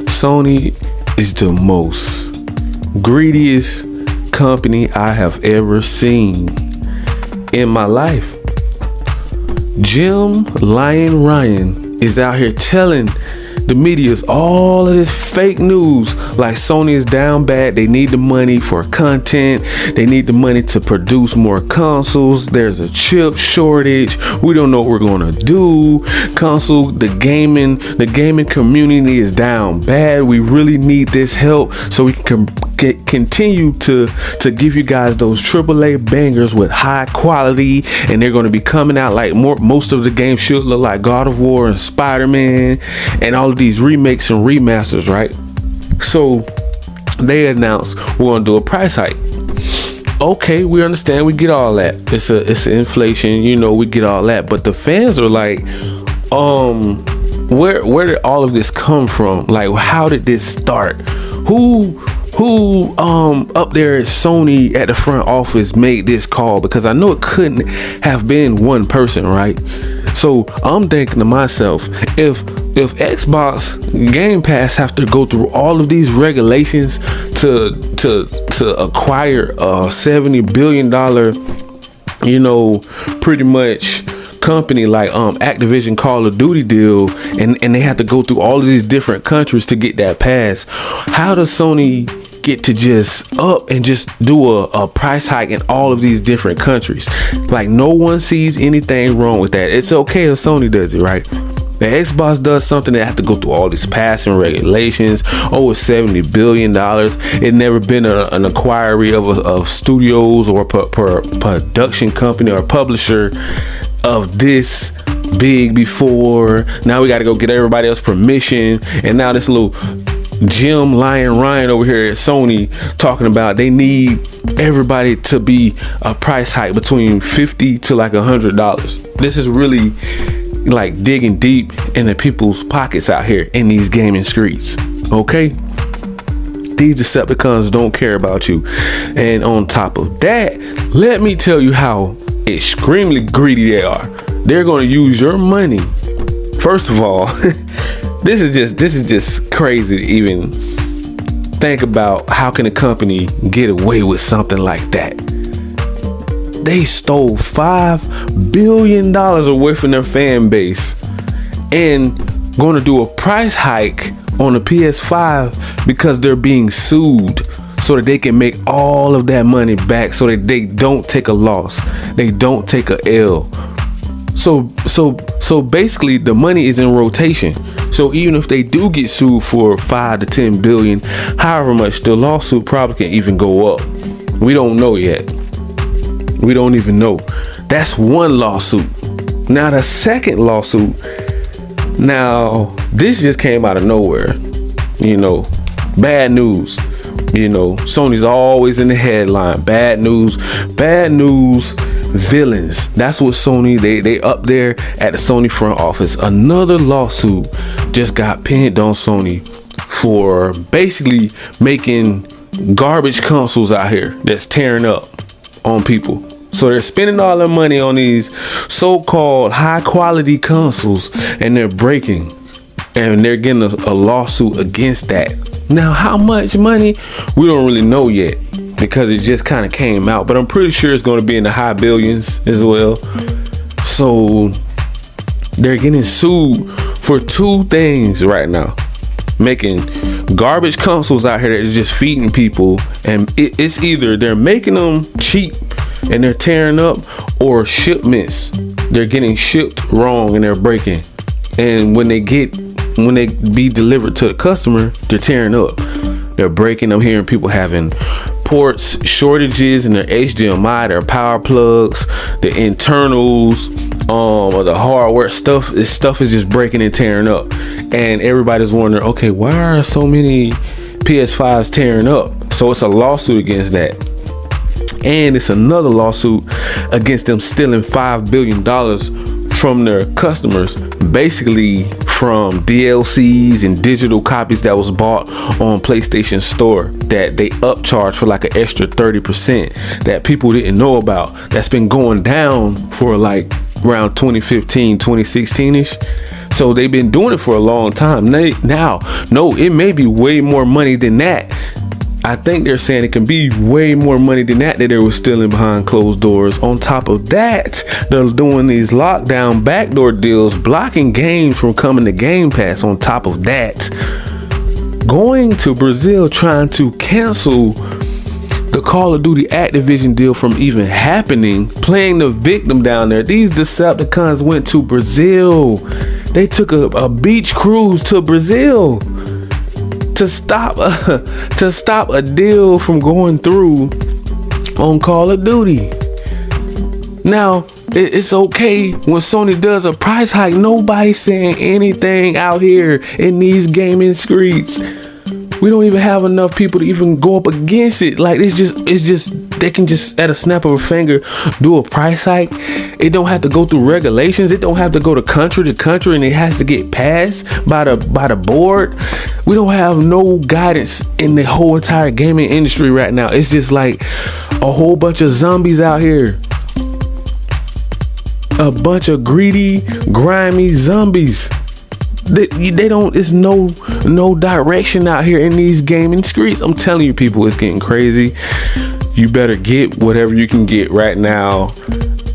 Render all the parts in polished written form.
Sony is the most greediest company I have ever seen in my life. Jim Lion Ryan is out here telling the media's all of this fake news, like Sony is down bad. They need the money for content. They need the money to produce more consoles. There's a chip shortage. We don't know what we're gonna do. The gaming community is down bad. We really need this help so we can continue to give you guys those AAA bangers with high quality, and they're going to be coming out like most of the games should look like God of War and Spider-Man and all of these remakes and remasters, right? So they announced we're going to do a price hike. Okay, we understand, we get all that. It's inflation, we get all that, but the fans are like, where did all of this come from? Like, how did this start? Who up there at Sony at the front office made this call? Because I know it couldn't have been one person, right? So I'm thinking to myself, if Xbox Game Pass have to go through all of these regulations to acquire a $70 billion, pretty much company like Activision Call of Duty deal, and they have to go through all of these different countries to get that pass, how does Sony get to just up and just do a price hike in all of these different countries? Like, no one sees anything wrong with that. It's okay if Sony does it, right? The Xbox does something, they have to go through all these passing regulations. Oh, it's $70 billion. It never been an acquiry of studios or production company or publisher of this big before. Now we got to go get everybody else permission, and now this little Jim Lion Ryan over here at Sony talking about they need everybody to be a price hike between $50 to like $100. This is really like digging deep into people's pockets out here in these gaming streets. Okay, these Decepticons don't care about you. And on top of that, let me tell you how extremely greedy they are. They're going to use your money. First of all, this is just crazy to even think about. How can a company get away with something like that? They stole $5 billion away from their fan base and going to do a price hike on the PS5 because they're being sued, so that they can make all of that money back, so that they don't take a loss, they don't take a L. So basically the money is in rotation. So even if they do get sued for 5 to 10 billion, however much, the lawsuit probably can even go up. We don't know yet. We don't even know. That's one lawsuit. Now the second lawsuit, now this just came out of nowhere. Bad news. Sony's always in the headline. Bad news villains. That's what Sony, they up there at the Sony front office. Another lawsuit just got pinned on Sony for basically making garbage consoles out here that's tearing up on people. So they're spending all their money on these so-called high quality consoles, and they're breaking, and they're getting a lawsuit against that. Now, how much money? We don't really know yet, because it just kind of came out, but I'm pretty sure it's going to be in the high billions as well. So they're getting sued for two things right now: making garbage consoles out here that are just feeding people, and it's either they're making them cheap and they're tearing up, or shipments, they're getting shipped wrong and they're breaking, and when they be delivered to the customer, they're tearing up, they're breaking. I'm hearing people having ports shortages in their HDMI, their power plugs, the internals, or the hardware stuff. This stuff is just breaking and tearing up, and everybody's wondering, okay, why are so many PS5's tearing up. So it's a lawsuit against that. And it's another lawsuit against them stealing $5 billion from their customers, basically from DLCs and digital copies that was bought on PlayStation Store that they upcharged for like an extra 30% that people didn't know about. That's been going down for like around 2015, 2016-ish. So they've been doing it for a long time. Now, no, it may be way more money than that. I think they're saying it can be way more money than that they were stealing behind closed doors. On top of that, they're doing these lockdown backdoor deals, blocking games from coming to Game Pass. On top of that, going to Brazil, trying to cancel the Call of Duty Activision deal from even happening, playing the victim down there. These Decepticons went to Brazil. They took a beach cruise to Brazil to stop a deal from going through on Call of Duty. Now, it's okay when Sony does a price hike. Nobody's saying anything out here in these gaming streets. We don't even have enough people to even go up against it. Like, it's just they can just at a snap of a finger do a price hike. It don't have to go through regulations. It don't have to go to country, and it has to get passed by the board. We don't have no guidance in the whole entire gaming industry right now. It's just like a whole bunch of zombies out here. A bunch of greedy, grimy zombies. They don't, it's no direction out here in these gaming streets. I'm telling you, people, it's getting crazy. You better get whatever you can get right now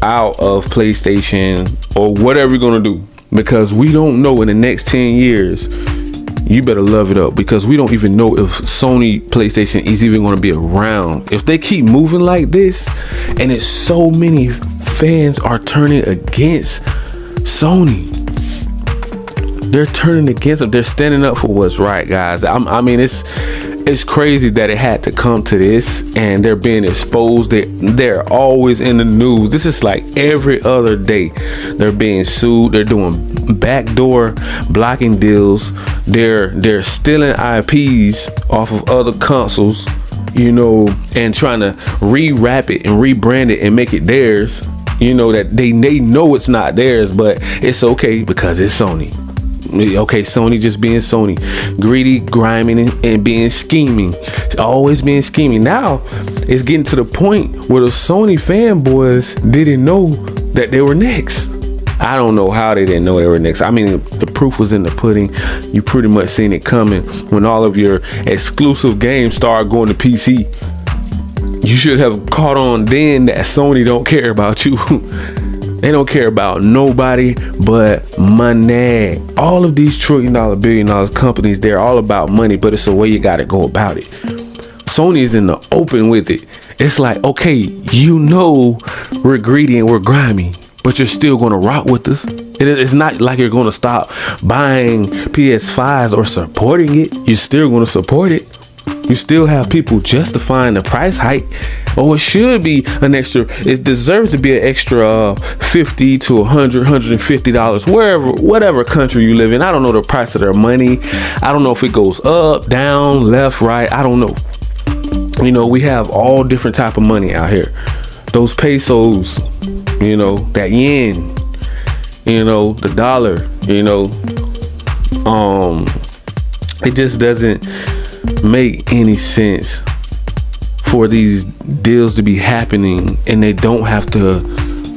out of PlayStation or whatever you're gonna do, because we don't know in the next 10 years. You better love it up, because we don't even know if Sony PlayStation is even going to be around. If they keep moving like this, and it's so many fans are turning against Sony. They're turning against them. They're standing up for what's right, guys. I mean, it's crazy that it had to come to this, and they're being exposed. They're always in the news. This is like every other day. They're being sued. They're doing backdoor blocking deals. They're stealing IPs off of other consoles, you know, and trying to rewrap it and rebrand it and make it theirs. You know, that they know it's not theirs, but it's okay because it's Sony. Okay, Sony just being Sony, greedy, grimy, and being scheming, always being scheming. Now it's getting to the point where the Sony fanboys didn't know that they were next. I don't know how they didn't know they were next. I mean, the proof was in the pudding. You pretty much seen it coming when all of your exclusive games started going to PC. You should have caught on then that Sony don't care about you. They don't care about nobody but money. All of these $1 trillion, $1 billion companies, they're all about money, but it's the way you got to go about it. Sony is in the open with it. It's like, okay, you know we're greedy and we're grimy, but you're still going to rock with us. It's not like you're going to stop buying PS5s or supporting it. You're still going to support it. You still have people justifying the price hike. Oh, it should be an extra. It deserves to be an extra $50 to $100, $150 whatever country you live in. I don't know the price of their money. I don't know if it goes up, down, left, right. I don't know. You know, we have all different type of money out here. Those pesos, you know, that yen, you know, the dollar, you know, it just doesn't make any sense for these deals to be happening, and they don't have to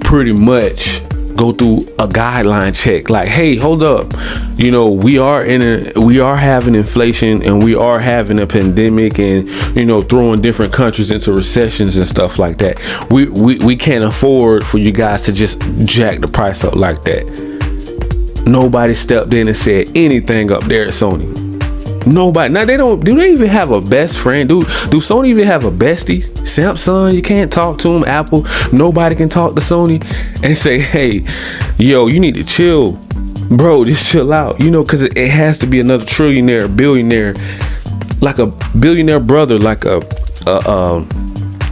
pretty much go through a guideline check. Like, hey, hold up, you know, we are having inflation, and we are having a pandemic, and you know, throwing different countries into recessions and stuff like that. We can't afford for you guys to just jack the price up like that. Nobody stepped in and said anything up there at Sony. Nobody. Now do they even have a best friend? Do Sony even have a bestie? Samsung, you can't talk to them. Apple, nobody can talk to Sony and say, hey, yo, you need to chill, bro, just chill out, you know, because it has to be another trillionaire, billionaire, like a billionaire brother, like a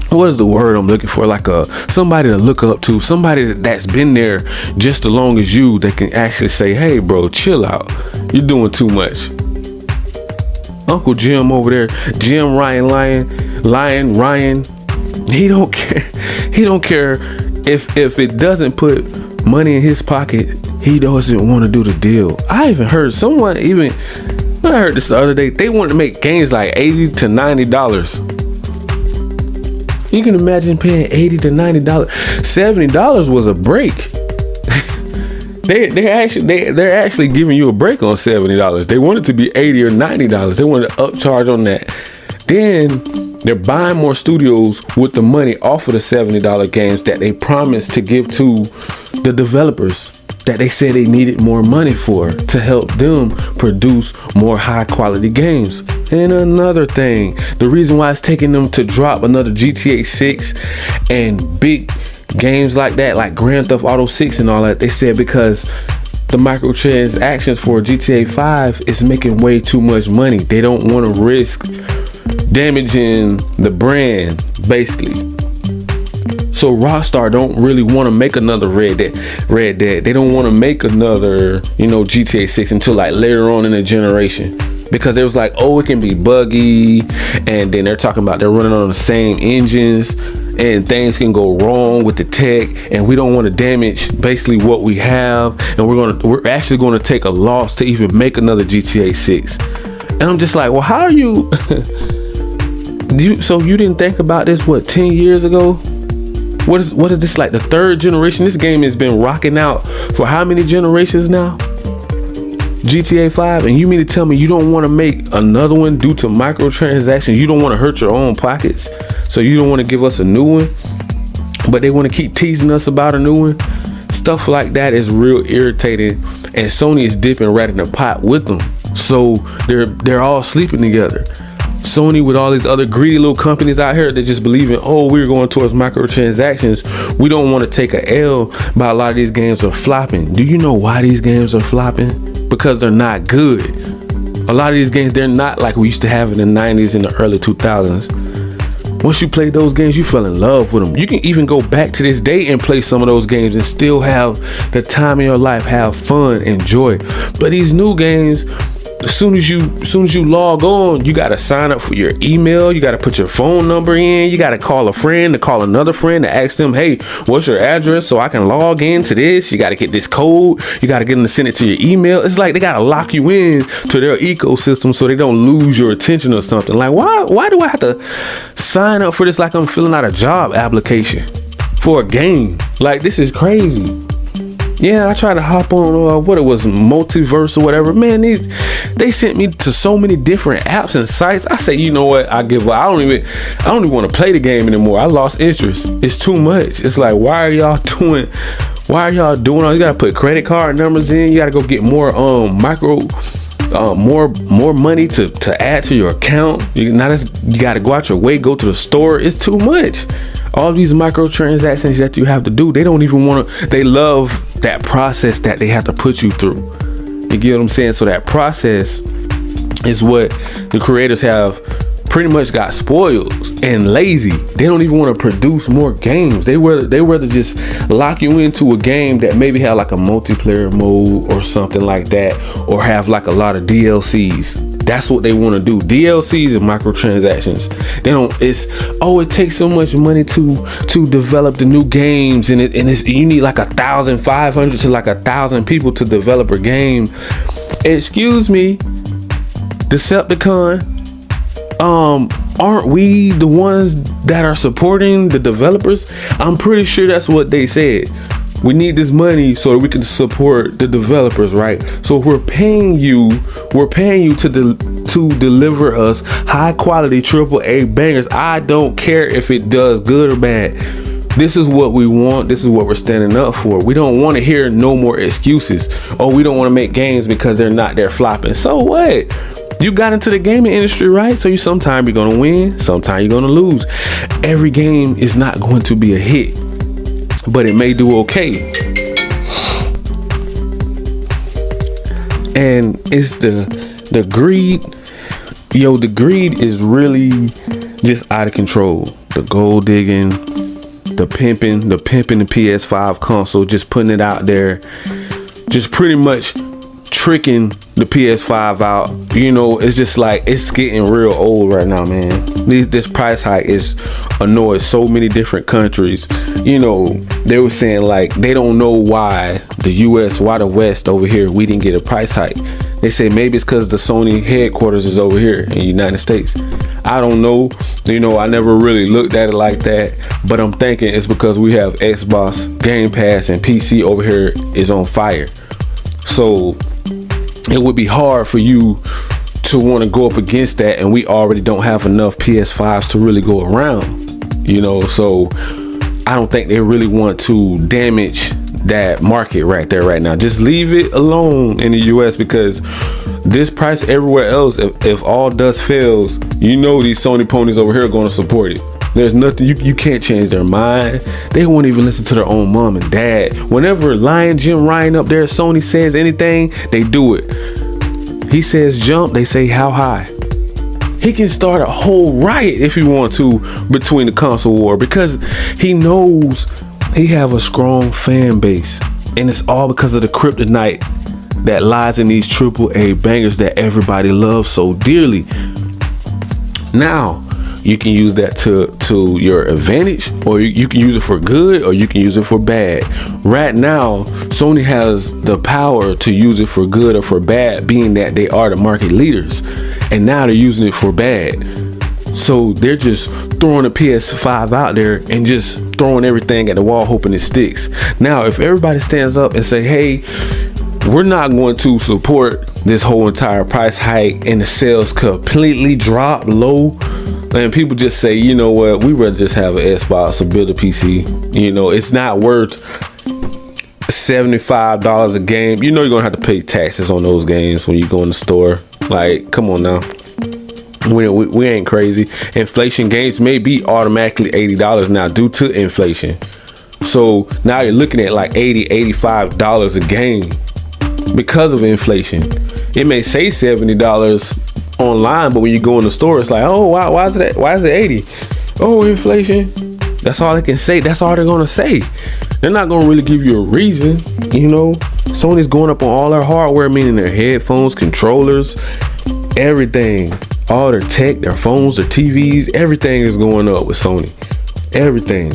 what is the word I'm looking for? Like somebody to look up to, somebody that's been there just as long as you, that can actually say, hey, bro, chill out, you're doing too much. Uncle Jim over there, Jim Ryan, he don't care. He don't care if it doesn't put money in his pocket. He doesn't want to do the deal. I heard this the other day. They want to make games like $80 to $90. You can imagine paying $80 to $90. $70 was a break. They're actually giving you a break on $70. They want it to be $80 or $90. They want to upcharge on that. Then they're buying more studios with the money off of the $70 games that they promised to give to the developers that they said they needed more money for to help them produce more high quality games. And another thing, the reason why it's taking them to drop another GTA 6 and big games like that, like Grand Theft Auto 6 and all that, they said because the microtransactions for GTA 5 is making way too much money. They don't want to risk damaging the brand, basically. So Rockstar don't really want to make another Red Dead. They don't want to make another, GTA 6 until like later on in the generation, because they was like, oh, it can be buggy, and then they're talking about they're running on the same engines and things can go wrong with the tech, and we don't want to damage basically what we have, and we're actually going to take a loss to even make another GTA 6. And I'm just like, well, how are you? So you didn't think about this 10 years ago? What is this, like the third generation? This game has been rocking out for how many generations now? GTA 5, and you mean to tell me you don't want to make another one due to microtransactions? You don't want to hurt your own pockets, so you don't want to give us a new one, but they want to keep teasing us about a new one? Stuff like that is real irritating, and Sony is dipping right in the pot with them, so they're all sleeping together. Sony with all these other greedy little companies out here that just believe in, oh, we're going towards microtransactions. We don't want to take a L, but a lot of these games are flopping. Do you know why these games are flopping? Because they're not good. A lot of these games, they're not like we used to have in the 90s and the early 2000s. Once you play those games, you fell in love with them. You can even go back to this day and play some of those games and still have the time of your life, have fun, enjoy. But these new games, as soon as you log on, you got to sign up for your email. You got to put your phone number in. You got to call a friend to call another friend to ask them, hey, what's your address so I can log into this? You got to get this code. You got to get them to send it to your email. It's like they got to lock you in to their ecosystem so they don't lose your attention or something. Like, why do I have to sign up for this like I'm filling out a job application for a game? Like, this is crazy. Yeah, I tried to hop on Multiverse or whatever. Man, they sent me to so many different apps and sites. I say, you know what? I give up. I don't even want to play the game anymore. I lost interest. It's too much. It's like, why are y'all doing all? You gotta put credit card numbers in. You gotta go get more more money to add to your account. You gotta go out your way, go to the store. It's too much. All these microtransactions that you have to do, they don't even want to. They love that process that they have to put you through. You get what I'm saying? So that process is what the creators have pretty much got spoiled and lazy. They don't even want to produce more games. They rather just lock you into a game that maybe have like a multiplayer mode or something like that, or have like a lot of DLCs. That's what they want to do. DLCs and microtransactions. It takes so much money to develop the new games, and you need like 1,500 to like 1,000 people to develop a game. Excuse me, Decepticon. Aren't we the ones that are supporting the developers? I'm pretty sure that's what they said. We need this money so that we can support the developers, right? So if we're paying you to deliver us high quality AAA bangers. I don't care if it does good or bad. This is what we want. This is what we're standing up for. We don't want to hear no more excuses. Oh, we don't want to make games because they're flopping. So what? You got into the gaming industry, right? So sometime you're gonna win, sometime you're gonna lose. Every game is not going to be a hit, but it may do okay. And it's the greed. Yo, the greed is really just out of control. The gold digging, the pimping the PS5 console, just putting it out there, just pretty much tricking the PS5 out. You know, it's just like, it's getting real old right now, man. This price hike is annoying so many different countries. You know, they were saying like they don't know why the US, why the West over here, we didn't get a price hike. They say maybe it's because the Sony headquarters is over here in the United States. I don't know. You know, I never really looked at it like that, but I'm thinking it's because we have Xbox, Game Pass, and PC over here is on fire. So it would be hard for you to want to go up against that, and we already don't have enough PS5s to really go around, you know. So I don't think they really want to damage that market right there right now. Just leave it alone in the US, because this price everywhere else, if all dust fails, you know these Sony ponies over here are going to support it. There's nothing, you can't change their mind. They won't even listen to their own mom and dad. Whenever Lion Jim Ryan up there at Sony says anything, they do it. He says jump, they say how high. He can start a whole riot if he wants to between the console war, because he knows he have a strong fan base, and it's all because of the kryptonite that lies in these AAA bangers that everybody loves so dearly. Now you can use that to your advantage, or you can use it for good, or you can use it for bad. Right now, Sony has the power to use it for good or for bad, being that they are the market leaders, and now they're using it for bad. So they're just throwing the PS5 out there and just throwing everything at the wall, hoping it sticks. Now, if everybody stands up and say, hey, we're not going to support this whole entire price hike, and the sales completely drop low, and people just say, you know what, we rather just have an Xbox or build a PC. You know, it's not worth $75 a game. You know you're gonna have to pay taxes on those games when you go in the store. Like, come on now. We ain't crazy. Inflation, games may be automatically $80 now due to inflation. So now you're looking at like $80, $85 a game because of inflation. It may say $70 online, but when you go in the store, it's like, oh wow, why is it 80? Oh, inflation. That's all they can say. That's all they're gonna say. They're not gonna really give you a reason. You know, Sony's going up on all their hardware, meaning their headphones, controllers, everything. All their tech, their phones, their TVs, everything is going up with Sony. Everything.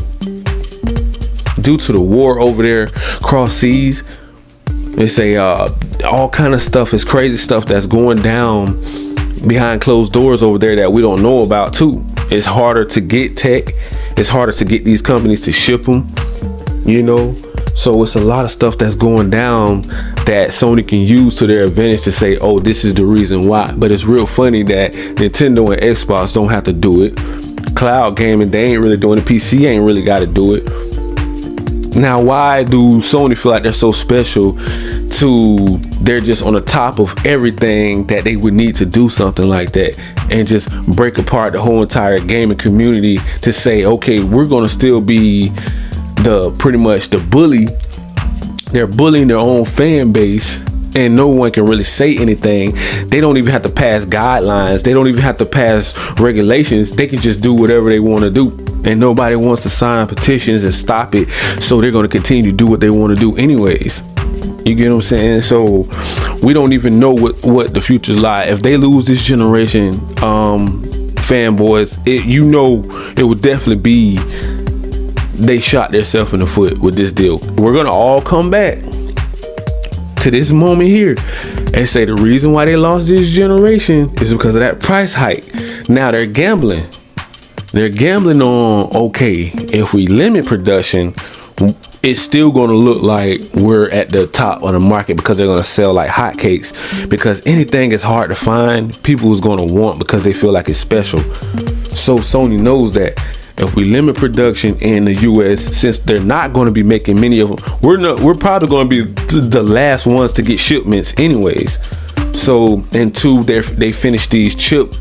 Due to the war over there across seas, they say all kind of stuff is crazy stuff that's going down behind closed doors over there that we don't know about too. It's harder to get tech. It's harder to get these companies to ship them, you know. So it's a lot of stuff that's going down that Sony can use to their advantage to say, oh, this is the reason why. But it's real funny that Nintendo and Xbox don't have to do it. Cloud gaming, they ain't really doing it. PC ain't really got to do it. Now, why do Sony feel like they're so special to they're just on the top of everything that they would need to do something like that and just break apart the whole entire gaming community to say, okay, we're going to still be pretty much the bully. They're bullying their own fan base, and no one can really say anything. They don't even have to pass guidelines. They don't even have to pass regulations. They can just do whatever they want to do, and nobody wants to sign petitions and stop it. So they're going to continue to do what they want to do anyways. You get what I'm saying? So we don't even know what the future lies. If they lose this generation, fanboys, you know it would definitely be they shot themselves in the foot with this deal. We're gonna all come back to this moment here and say the reason why they lost this generation is because of that price hike. Now they're gambling. They're gambling on, okay, if we limit production, it's still going to look like we're at the top of the market because they're going to sell like hotcakes, because anything is hard to find, people is going to want because they feel like it's special. So Sony knows that if we limit production in the US, since they're not going to be making many of them, we're probably going to be the last ones to get shipments anyways. So until they finish these chip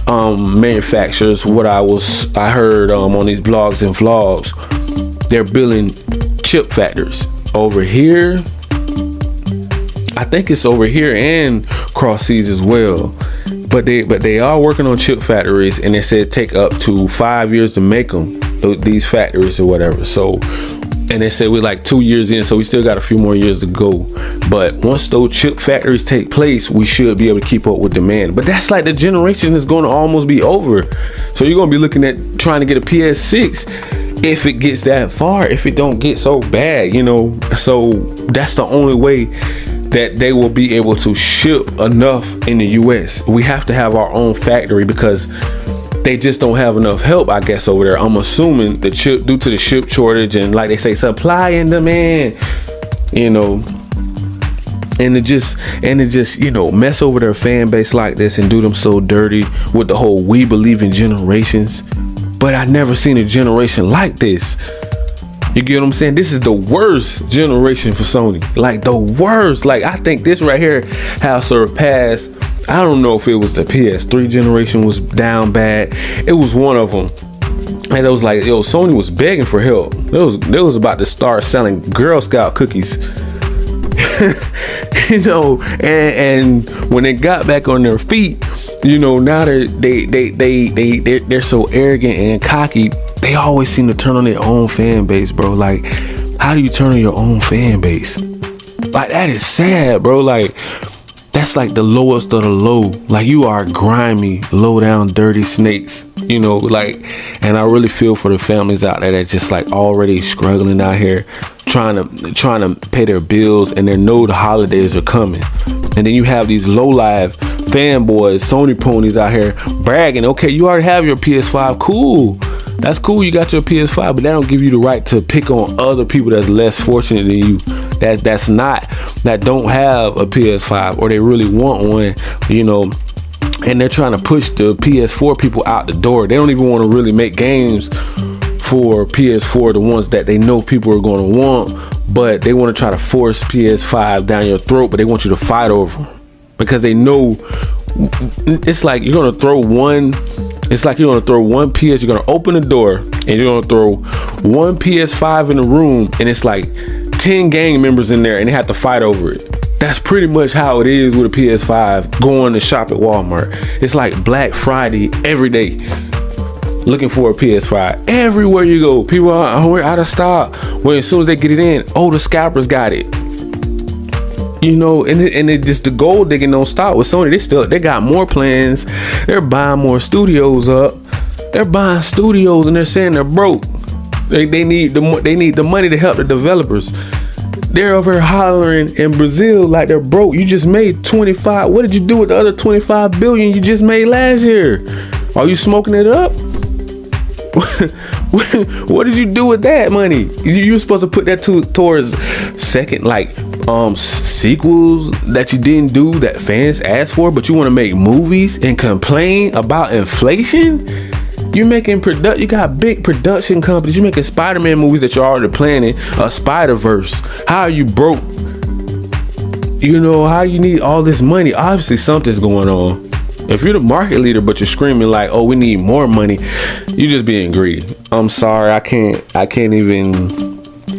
manufacturers, what I heard on these blogs and vlogs, they're building chip factories over here. I think it's over here and cross seas as well. But they are working on chip factories, and they said take up to 5 years to make them, these factories or whatever. So And they said we're like 2 years in, so we still got a few more years to go. But once those chip factories take place, we should be able to keep up with demand. But that's like the generation is going to almost be over. So you're going to be looking at trying to get a PS6 if it gets that far, if it don't get so bad, you know. So that's the only way that they will be able to ship enough in the US. We have to have our own factory because they just don't have enough help, I guess, over there. I'm assuming due to the chip shortage and, like they say, supply and demand, you know, and it just you know, mess over their fan base like this and do them so dirty with the whole we believe in generations. But I never seen a generation like this. You get what I'm saying? This is the worst generation for Sony. Like the worst. Like I think this right here has surpassed. I don't know if it was the PS3 generation was down bad. It was one of them. And it was like, yo, Sony was begging for help. They was about to start selling Girl Scout cookies. You know, and when they got back on their feet, you know, now they're so arrogant and cocky. They always seem to turn on their own fan base, bro. Like, how do you turn on your own fan base? Like, that is sad, bro. Like, that's like the lowest of the low. Like, you are grimy, low down, dirty snakes, you know, like, and I really feel for the families out there that just like already struggling out here, trying to pay their bills, and they know the holidays are coming. And then you have these low-life fanboys, Sony ponies out here bragging, okay, you already have your PS5, cool. That's cool, you got your PS5, but that don't give you the right to pick on other people that's less fortunate than you. That don't have a PS5 or they really want one, you know, and they're trying to push the PS4 people out the door. They don't even want to really make games for PS4, the ones that they know people are going to want, but they want to try to force PS5 down your throat, but they want you to fight over them because they know it's like you're going to throw one. It's like you're going to throw one PS, you're going to open the door and you're going to throw one PS5 in the room, and it's like 10 gang members in there and they have to fight over it. That's pretty much how it is with a PS5 going to shop at Walmart. It's like Black Friday every day looking for a PS5. Everywhere you go, people are, we're out of stock. Well, as soon as they get it in, oh, the scalpers got it. You know, and it just, the gold digging don't stop with Sony. They got more plans. They're buying more studios up. They're buying studios and they're saying they're broke. They need the money to help the developers. They're over here hollering in Brazil like they're broke. You just made 25. What did you do with the other 25 billion you just made last year? Are you smoking it up? What did you do with that money? You were supposed to put that towards second, like sequels that you didn't do that fans asked for, but you want to make movies and complain about inflation? You're making you got big production companies. You're making Spider-Man movies that you're already planning a Spider-Verse. How are you broke? You know, how you need all this money? Obviously something's going on. If you're the market leader but you're screaming like, oh, we need more money, you're just being greedy. I'm sorry, I can't even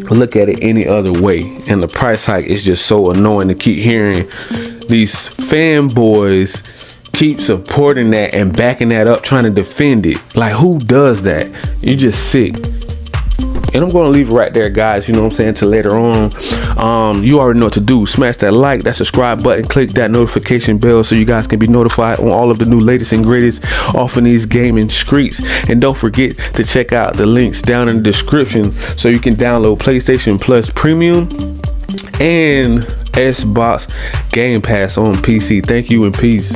look at it any other way. And the price hike is just so annoying to keep hearing these fanboys keep supporting that and backing that up, trying to defend it. Like, who does that? You're just sick. And I'm going to leave it right there, guys. You know what I'm saying? Till later on. You already know what to do. Smash that like, that subscribe button, click that notification bell so you guys can be notified on all of the new latest and greatest off in these gaming streets. And don't forget to check out the links down in the description so you can download PlayStation Plus Premium and Xbox Game Pass on PC. Thank you and peace.